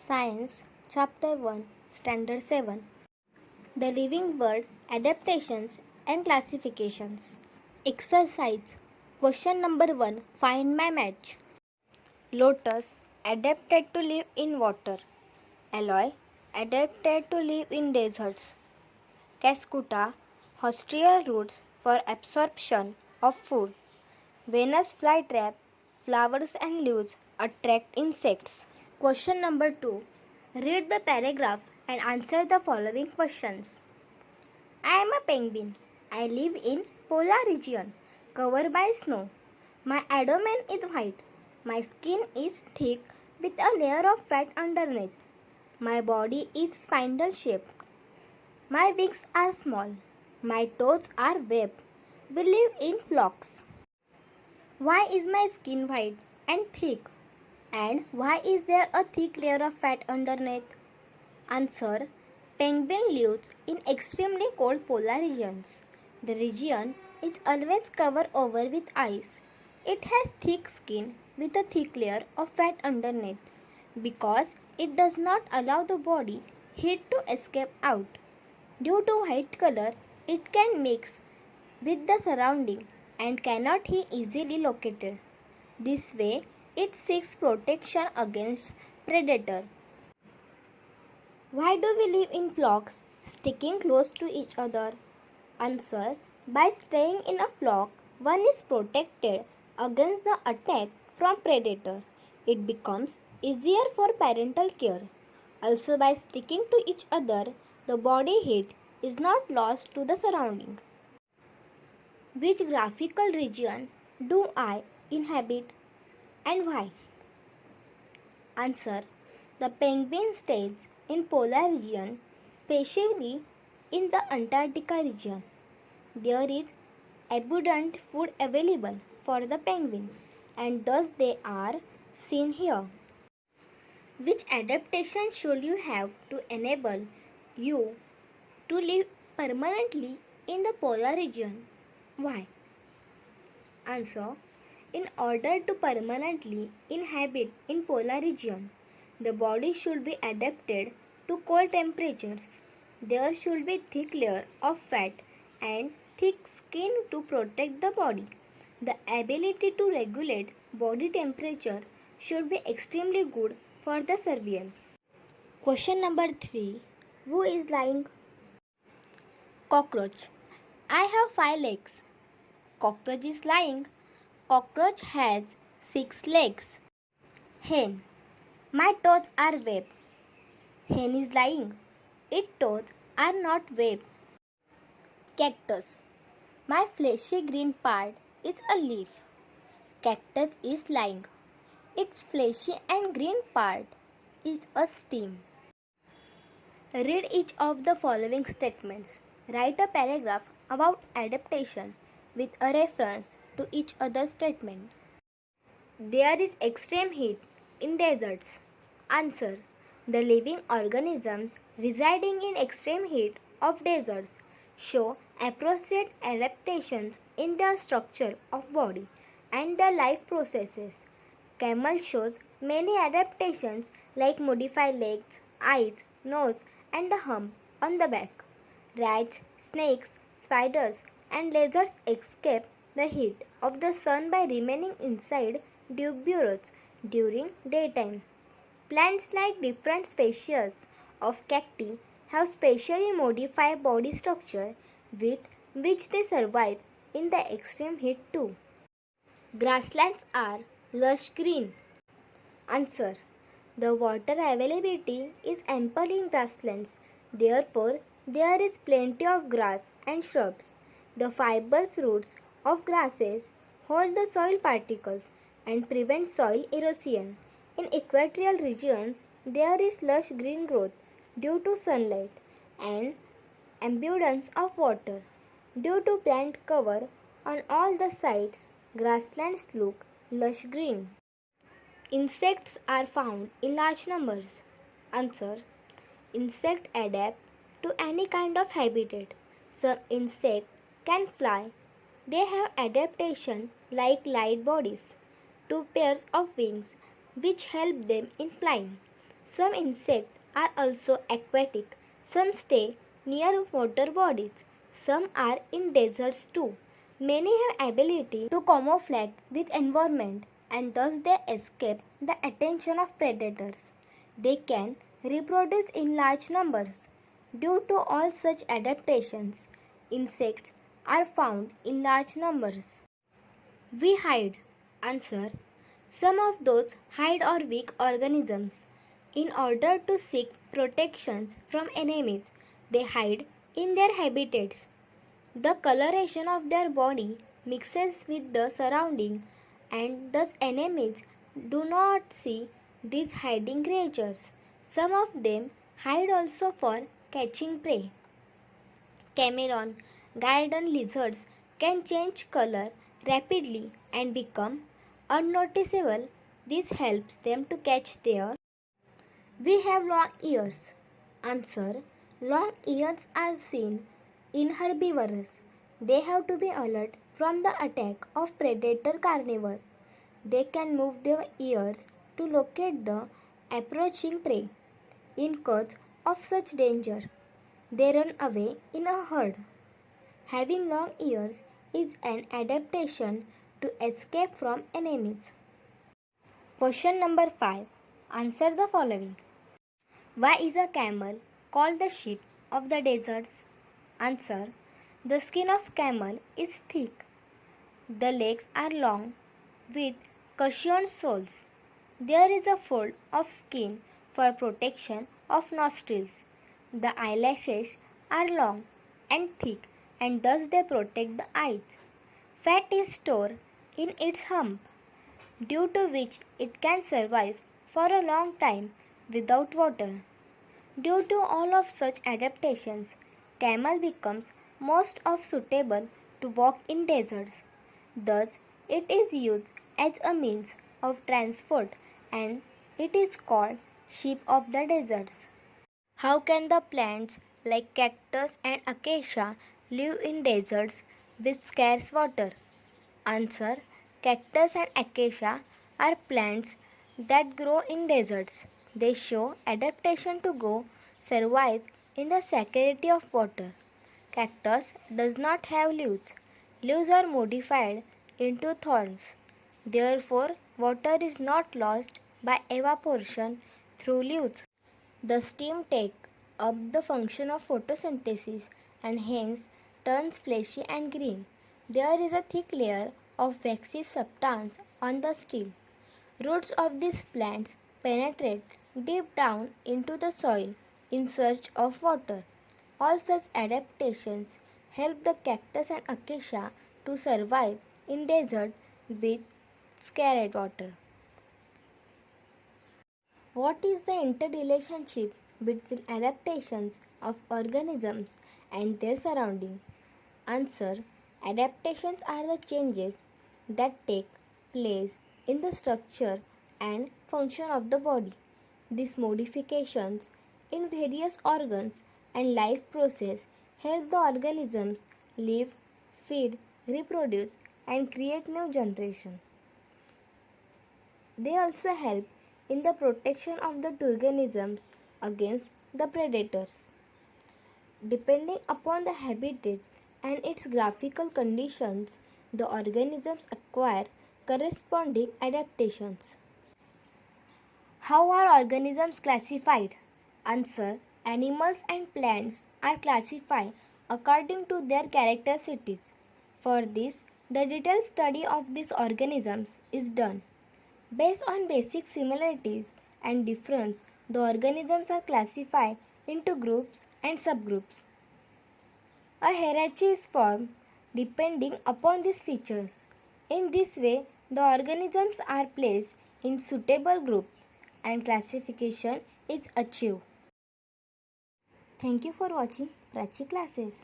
Science, Chapter 1, Standard 7. The Living World, Adaptations and Classifications. Exercise. Question number 1. Find my match. Lotus, adapted to live in water. Aloe, adapted to live in deserts. Cascuta, hostier roots for absorption of food. Venus flytrap, flowers and leaves attract insects. Question number 2. Read the paragraph and answer the following questions. I am a penguin. I live in polar region covered by snow. My abdomen is white. My skin is thick with a layer of fat underneath. My body is spindle shaped. My wings are small. My toes are webbed. We live in flocks. Why is my skin white and thick? And why is there a thick layer of fat underneath? Answer. Penguin lives in extremely cold polar regions. The region is always covered over with ice. It has thick skin with a thick layer of fat underneath because it does not allow the body heat to escape out. Due to white color, it can mix with the surrounding and cannot be easily located. This way, it seeks protection against predator. Why do we live in flocks, sticking close to each other? Answer. By staying in a flock, one is protected against the attack from predator. It becomes easier for parental care. Also, by sticking to each other, the body heat is not lost to the surroundings. Which graphical region do I inhabit and why? Answer. The penguin stays in polar region, especially in the Antarctica region. There is abundant food available for the penguin and thus they are seen here. Which adaptation should you have to enable you to live permanently in the polar region? Why? Answer. In order to permanently inhabit in polar region, the body should be adapted to cold temperatures. There should be thick layer of fat and thick skin to protect the body. The ability to regulate body temperature should be extremely good for the survival. Question number 3. Who is lying? Cockroach. I have 5 legs. Cockroach is lying. Cockroach has 6 legs. Hen. My toes are webbed. Hen is lying. Its toes are not webbed. Cactus. My fleshy green part is a leaf. Cactus is lying. Its fleshy and green part is a stem. Read each of the following statements. Write a paragraph about adaptation with a reference to each other statement. There is extreme heat in deserts. Answer. The living organisms residing in extreme heat of deserts show appropriate adaptations in the structure of body and the life processes. Camel shows many adaptations like modified legs, eyes, nose and a hump on the back. Rats, snakes, spiders and lizards escape the heat of the sun by remaining inside deep burrows during daytime. Plants like different species of cacti have specially modified body structure with which they survive in the extreme heat too. Grasslands are lush green. Answer. The water availability is ample in grasslands. Therefore, there is plenty of grass and shrubs. The fibrous roots of grasses hold the soil particles and prevent soil erosion. In equatorial regions, there is lush green growth due to sunlight and abundance of water. Due to plant cover on all the sides, grasslands look lush green. Insects are found in large numbers. Answer. Insects adapt to any kind of habitat. Some insects can fly. They have adaptation like light bodies, 2 pairs of wings which help them in flying. Some insects are also aquatic. Some stay near water bodies. Some are in deserts too. Many have ability to camouflage with environment and thus they escape the attention of predators. They can reproduce in large numbers. Due to all such adaptations, insects are found in large numbers. We hide. Answer. Some of those hide or weak organisms. In order to seek protections from enemies, they hide in their habitats. The coloration of their body mixes with the surrounding and thus enemies do not see these hiding creatures. Some of them hide also for catching prey. Chameleon, garden lizards can change color rapidly and become unnoticeable. This helps them to catch their. We have long ears. Answer. Long ears are seen in herbivores. They have to be alert from the attack of predator carnivore. They can move their ears to locate the approaching prey. In case of such danger, they run away in a herd. Having long ears is an adaptation to escape from enemies. Question number 5. Answer the following. Why is a camel called the sheep of the deserts? Answer. The skin of camel is thick. The legs are long with cushioned soles. There is a fold of skin for protection of nostrils. The eyelashes are long and thick and thus they protect the eyes. Fat is stored in its hump, due to which it can survive for a long time without water. Due to all of such adaptations, camel becomes most of suitable to walk in deserts. Thus, it is used as a means of transport and it is called sheep of the deserts. How can the plants like cactus and acacia live in deserts with scarce water? Answer. Cactus and acacia are plants that grow in deserts. They show adaptation to survive in the scarcity of water. Cactus does not have leaves. Leaves are modified into thorns. Therefore, water is not lost by evaporation through leaves. The stem takes up the function of photosynthesis and hence turns fleshy and green. There is a thick layer of waxy substance on the stem. Roots of these plants penetrate deep down into the soil in search of water. All such adaptations help the cactus and acacia to survive in desert with scarce water. What is the interrelationship between adaptations of organisms and their surroundings? Answer. Adaptations are the changes that take place in the structure and function of the body. These modifications in various organs and life process help the organisms live, feed, reproduce and create new generation. They also help in the protection of the organisms against the predators. Depending upon the habitat and its graphical conditions, the organisms acquire corresponding adaptations. How are organisms classified? Answer. Animals and plants are classified according to their characteristics. For this, the detailed study of these organisms is done. Based on basic similarities and difference, the organisms are classified into groups and subgroups. A hierarchy is formed depending upon these features. In this way, the organisms are placed in suitable groups and classification is achieved. Thank you for watching Prachi Classes.